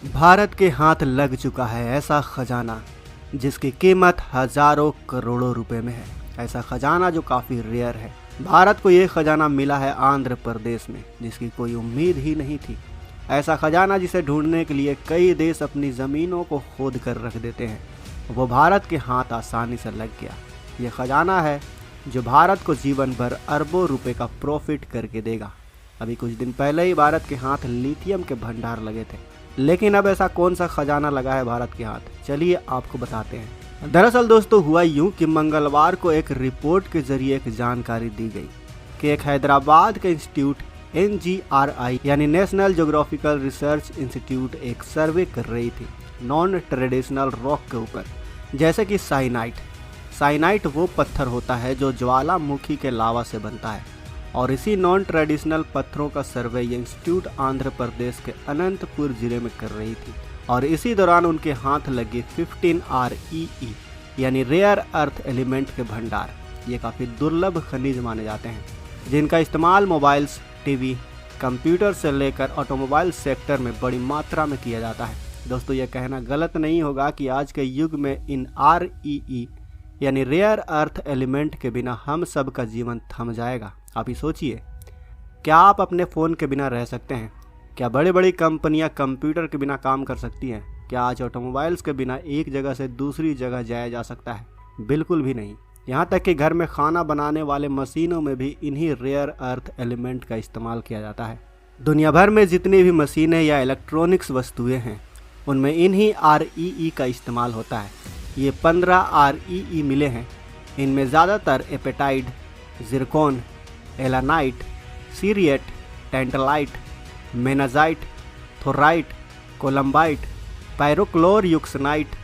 भारत के हाथ लग चुका है ऐसा खजाना जिसकी कीमत हजारों करोड़ों रुपए में है। ऐसा खजाना जो काफ़ी रेयर है। भारत को ये खजाना मिला है आंध्र प्रदेश में, जिसकी कोई उम्मीद ही नहीं थी। ऐसा खजाना जिसे ढूंढने के लिए कई देश अपनी ज़मीनों को खोद कर रख देते हैं, वो भारत के हाथ आसानी से लग गया। ये खजाना है जो भारत को जीवन भर अरबों रुपए का प्रॉफिट करके देगा। अभी कुछ दिन पहले ही भारत के हाथ लिथियम के भंडार लगे थे, लेकिन अब ऐसा कौन सा खजाना लगा है भारत के हाथ, चलिए आपको बताते हैं। दरअसल दोस्तों हुआ यूं कि मंगलवार को एक रिपोर्ट के जरिए एक जानकारी दी गई कि एक हैदराबाद का इंस्टीट्यूट NGRI यानी नेशनल ज्योग्राफिकल रिसर्च इंस्टीट्यूट एक सर्वे कर रही थी नॉन ट्रेडिशनल रॉक के ऊपर, जैसे कि साइनाइट वो पत्थर होता है जो ज्वालामुखी के लावा से बनता है, और इसी नॉन ट्रेडिशनल पत्थरों का सर्वे ये इंस्टीट्यूट आंध्र प्रदेश के अनंतपुर जिले में कर रही थी। और इसी दौरान उनके हाथ लगे 15 REE यानी रेयर अर्थ एलिमेंट के भंडार। ये काफ़ी दुर्लभ खनिज माने जाते हैं, जिनका इस्तेमाल मोबाइल्स, टीवी, कंप्यूटर से लेकर ऑटोमोबाइल सेक्टर में बड़ी मात्रा में किया जाता है। दोस्तों ये कहना गलत नहीं होगा कि आज के युग में इन REE यानी रेयर अर्थ एलिमेंट के बिना हम सब का जीवन थम जाएगा। आप ही सोचिए, क्या आप अपने फ़ोन के बिना रह सकते हैं? क्या बड़ी बड़ी कंपनियां कंप्यूटर के बिना काम कर सकती हैं? क्या आज ऑटोमोबाइल्स के बिना एक जगह से दूसरी जगह जाया जा सकता है? बिल्कुल भी नहीं। यहाँ तक कि घर में खाना बनाने वाले मशीनों में भी इन्हीं रेयर अर्थ एलिमेंट का इस्तेमाल किया जाता है। दुनिया भर में जितनी भी मशीनें या इलेक्ट्रॉनिक्स वस्तुएँ हैं, उनमें इन्हीं REE का इस्तेमाल होता है। ये 15 REE मिले हैं। इनमें ज़्यादातर एपेटाइट, जिरकॉन, एलानाइट, सीरियट, टेंटलाइट, मेनाजाइट, थोराइट, कोलम्बाइट, पायरोक्लोरयूक्सनाइट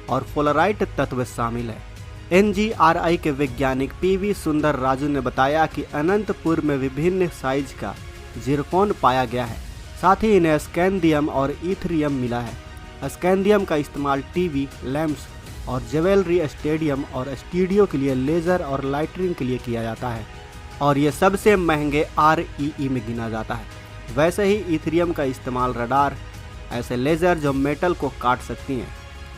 और फ्लोराइट तत्व शामिल है। NGRI के वैज्ञानिक PV सुंदर राजू ने बताया कि अनंतपुर में विभिन्न साइज का जिरकॉन पाया गया है। साथ ही इन्हें स्कैंडियम और इथेरियम मिला है। स्कैंडियम का इस्तेमाल टीवी, लैंप्स और ज्वेलरी, स्टेडियम और स्टूडियो के लिए लेज़र और लाइटिंग के लिए किया जाता है, और ये सबसे महंगे REE में गिना जाता है। वैसे ही इथेरियम का इस्तेमाल रडार, ऐसे लेज़र जो मेटल को काट सकती हैं,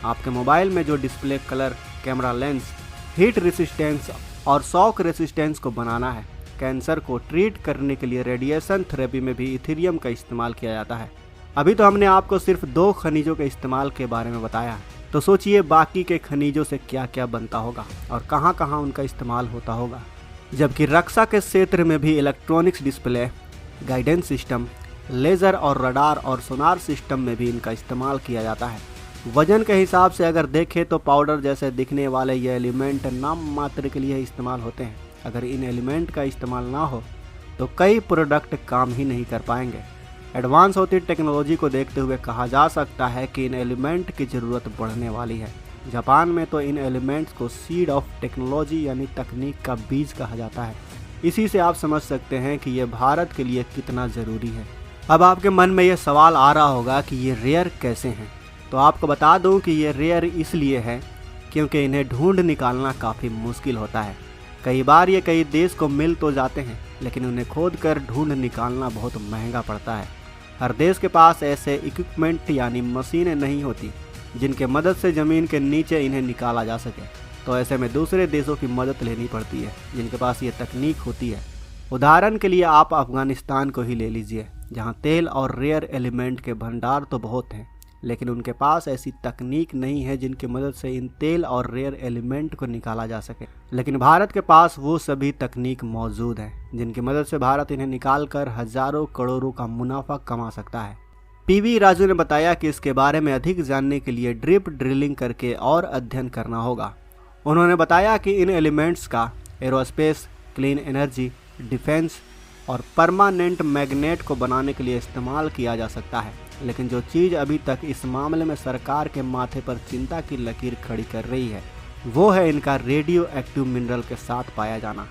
आपके मोबाइल में जो display, colour, camera lens, heat resistance और शॉक रेसिस्टेंस को बनाना है। कैंसर को ट्रीट करने के लिए रेडिएशन थेरेपी में भी इथेरियम का इस्तेमाल किया जाता है। अभी तो हमने आपको सिर्फ 2 खनिजों के इस्तेमाल के बारे में बताया, तो सोचिए बाकी के खनिजों से क्या क्या बनता होगा और कहाँ कहाँ उनका इस्तेमाल होता होगा। जबकि रक्षा के क्षेत्र में भी electronics display, guidance system, laser और रडार और सोनार सिस्टम में भी इनका इस्तेमाल किया जाता है। वजन के हिसाब से अगर देखें तो पाउडर जैसे दिखने वाले ये एलिमेंट नाम मात्र के लिए इस्तेमाल होते हैं। अगर इन एलिमेंट का इस्तेमाल ना हो तो कई प्रोडक्ट काम ही नहीं कर पाएंगे। एडवांस होती टेक्नोलॉजी को देखते हुए कहा जा सकता है कि इन एलिमेंट की ज़रूरत बढ़ने वाली है। जापान में तो इन एलिमेंट्स को सीड ऑफ टेक्नोलॉजी यानी तकनीक का बीज कहा जाता है। इसी से आप समझ सकते हैं कि ये भारत के लिए कितना ज़रूरी है। अब आपके मन में ये सवाल आ रहा होगा कि ये रेयर कैसे हैं, तो आपको बता दूं कि ये रेयर इसलिए है क्योंकि इन्हें ढूंढ निकालना काफ़ी मुश्किल होता है। कई बार ये कई देश को मिल तो जाते हैं, लेकिन उन्हें खोद कर ढूंढ निकालना बहुत महंगा पड़ता है। हर देश के पास ऐसे इक्विपमेंट यानी मशीनें नहीं होती जिनके मदद से ज़मीन के नीचे इन्हें निकाला जा सके, तो ऐसे में दूसरे देशों की मदद लेनी पड़ती है जिनके पास ये तकनीक होती है। उदाहरण के लिए आप अफ़गानिस्तान को ही ले लीजिए, जहाँ तेल और रेयर एलिमेंट के भंडार तो बहुत हैं, लेकिन उनके पास ऐसी तकनीक नहीं है जिनकी मदद से इन तेल और रेयर एलिमेंट को निकाला जा सके। लेकिन भारत के पास वो सभी तकनीक मौजूद है जिनकी मदद से भारत इन्हें निकाल कर हज़ारों करोड़ों का मुनाफा कमा सकता है। PV राजू ने बताया कि इसके बारे में अधिक जानने के लिए ड्रिप ड्रिलिंग करके और अध्ययन करना होगा। उन्होंने बताया कि इन एलिमेंट्स का एरोस्पेस, क्लीन एनर्जी, डिफेंस और परमानेंट मैग्नेट को बनाने के लिए इस्तेमाल किया जा सकता है, लेकिन जो चीज़ अभी तक इस मामले में सरकार के माथे पर चिंता की लकीर खड़ी कर रही है, वो है इनका रेडियो एक्टिव मिनरल के साथ पाया जाना।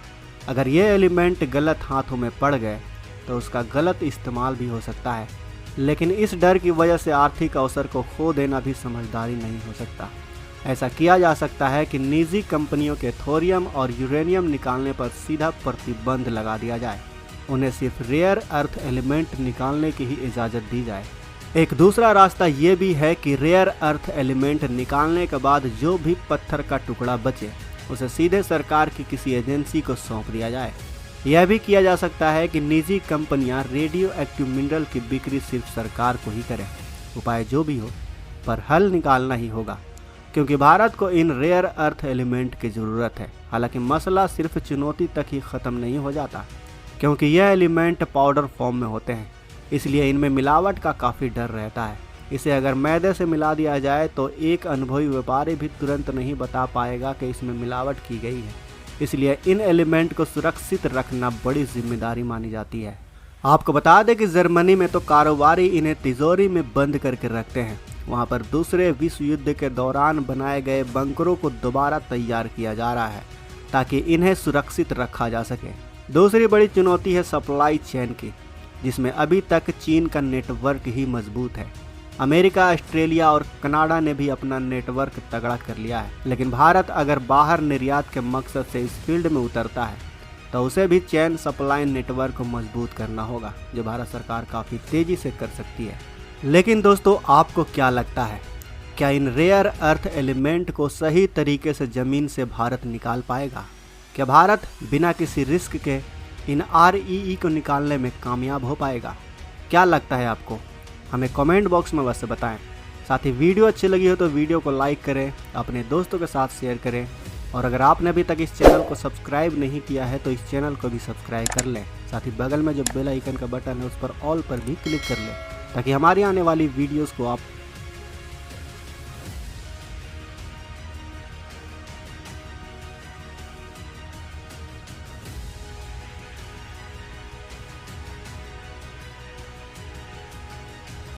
अगर ये एलिमेंट गलत हाथों में पड़ गए तो उसका गलत इस्तेमाल भी हो सकता है, लेकिन इस डर की वजह से आर्थिक अवसर को खो देना भी समझदारी नहीं हो सकता। ऐसा किया जा सकता है कि निजी कंपनियों के थोरियम और यूरेनियम निकालने पर सीधा प्रतिबंध लगा दिया जाए। उन्हें सिर्फ रेयर अर्थ एलिमेंट निकालने की ही इजाज़त दी जाए। एक दूसरा रास्ता ये भी है कि रेयर अर्थ एलिमेंट निकालने के बाद जो भी पत्थर का टुकड़ा बचे उसे सीधे सरकार की किसी एजेंसी को सौंप दिया जाए। यह भी किया जा सकता है कि निजी कंपनियां रेडियो एक्टिव मिनरल की बिक्री सिर्फ सरकार को ही करें। उपाय जो भी हो, पर हल निकालना ही होगा, क्योंकि भारत को इन रेयर अर्थ एलिमेंट की ज़रूरत है। हालांकि मसला सिर्फ चुनौती तक ही ख़त्म नहीं हो जाता, क्योंकि यह एलिमेंट पाउडर फॉर्म में होते हैं, इसलिए इनमें मिलावट का काफ़ी डर रहता है। इसे अगर मैदे से मिला दिया जाए तो एक अनुभवी व्यापारी भी तुरंत नहीं बता पाएगा कि इसमें मिलावट की गई है। इसलिए इन एलिमेंट को सुरक्षित रखना बड़ी जिम्मेदारी मानी जाती है। आपको बता दें कि जर्मनी में तो कारोबारी इन्हें तिजोरी में बंद करके रखते हैं। वहाँ पर दूसरे विश्व युद्ध के दौरान बनाए गए बंकरों को दोबारा तैयार किया जा रहा है ताकि इन्हें सुरक्षित रखा जा सके। दूसरी बड़ी चुनौती है सप्लाई चेन की, जिसमें अभी तक चीन का नेटवर्क ही मजबूत है। अमेरिका, ऑस्ट्रेलिया और कनाडा ने भी अपना नेटवर्क तगड़ा कर लिया है, लेकिन भारत अगर बाहर निर्यात के मकसद से इस फील्ड में उतरता है तो उसे भी चेन सप्लाई नेटवर्क को मजबूत करना होगा, जो भारत सरकार काफ़ी तेज़ी से कर सकती है। लेकिन दोस्तों, आपको क्या लगता है, क्या इन रेयर अर्थ एलिमेंट को सही तरीके से ज़मीन से भारत निकाल पाएगा? क्या भारत बिना किसी रिस्क के इन REE को निकालने में कामयाब हो पाएगा? क्या लगता है आपको? हमें कमेंट बॉक्स में वैसे बताएं। साथ ही वीडियो अच्छी लगी हो तो वीडियो को लाइक करें, अपने दोस्तों के साथ शेयर करें, और अगर आपने अभी तक इस चैनल को सब्सक्राइब नहीं किया है तो इस चैनल को भी सब्सक्राइब कर लें। साथ ही बगल में जो बेल आइकन का बटन है उस पर ऑल पर भी क्लिक कर लें, ताकि हमारी आने वाली वीडियोस को आप